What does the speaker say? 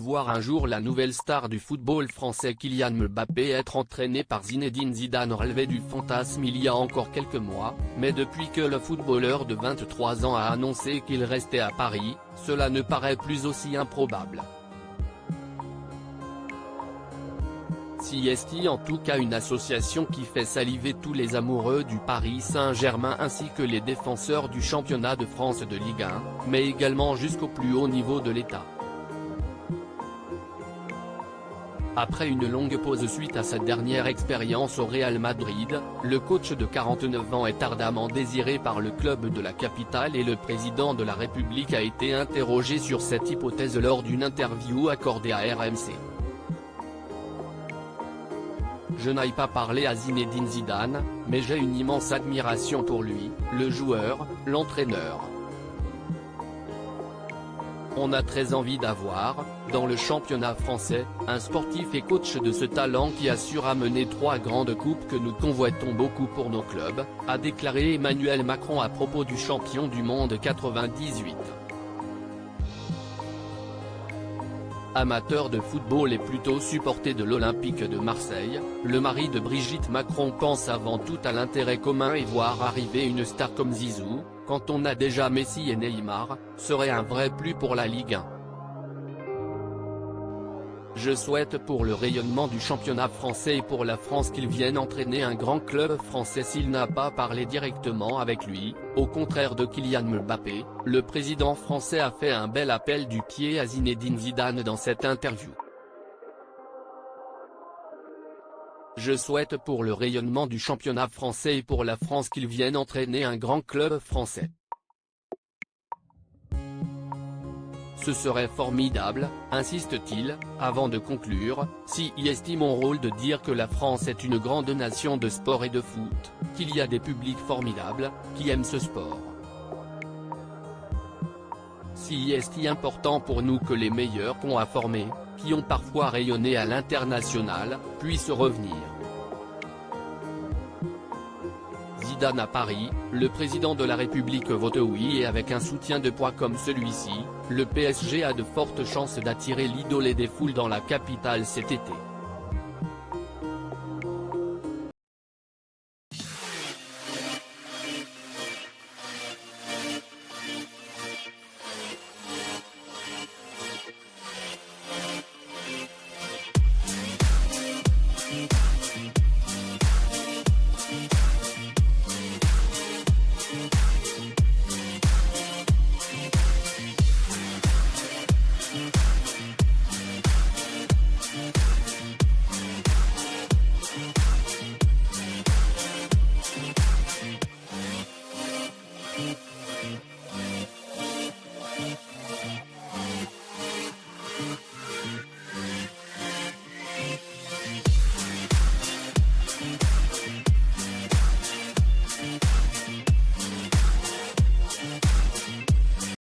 voir un jour la nouvelle star du football français Kylian Mbappé être entraîné par Zinedine Zidane relevé du fantasme il y a encore quelques mois, mais depuis que le footballeur de 23 ans a annoncé qu'il restait à Paris, cela ne paraît plus aussi improbable. Si est en tout cas une association qui fait saliver tous les amoureux du Paris Saint-Germain ainsi que les défenseurs du championnat de France de Ligue 1, mais également jusqu'au plus haut niveau de l'État. Après une longue pause suite à sa dernière expérience au Real Madrid, le coach de 49 ans est ardemment désiré par le club de la capitale et le président de la République a été interrogé sur cette hypothèse lors d'une interview accordée à RMC. Je n'aille pas parler à Zinedine Zidane, mais j'ai une immense admiration pour lui, le joueur, l'entraîneur. On a très envie d'avoir, dans le championnat français, un sportif et coach de ce talent qui a su ramener 3 grandes coupes que nous convoitons beaucoup pour nos clubs, a déclaré Emmanuel Macron à propos du champion du monde 98. Amateur de football et plutôt supporter de l'Olympique de Marseille, le mari de Brigitte Macron pense avant tout à l'intérêt commun et voir arriver une star comme Zizou, quand on a déjà Messi et Neymar, serait un vrai plus pour la Ligue 1. Je souhaite pour le rayonnement du championnat français et pour la France qu'il vienne entraîner un grand club français. S'il n'a pas parlé directement avec lui, au contraire de Kylian Mbappé, le président français a fait un bel appel du pied à Zinedine Zidane dans cette interview. Je souhaite pour le rayonnement du championnat français et pour la France qu'il vienne entraîner un grand club français. Ce serait formidable, insiste-t-il, avant de conclure, si il estime mon rôle de dire que la France est une grande nation de sport et de foot, qu'il y a des publics formidables, qui aiment ce sport. Si est important pour nous que les meilleurs qu'on a formés, qui ont parfois rayonné à l'international, puissent revenir. Zidane à Paris, le président de la République vote oui et avec un soutien de poids comme celui-ci, le PSG a de fortes chances d'attirer l'idole des foules dans la capitale cet été.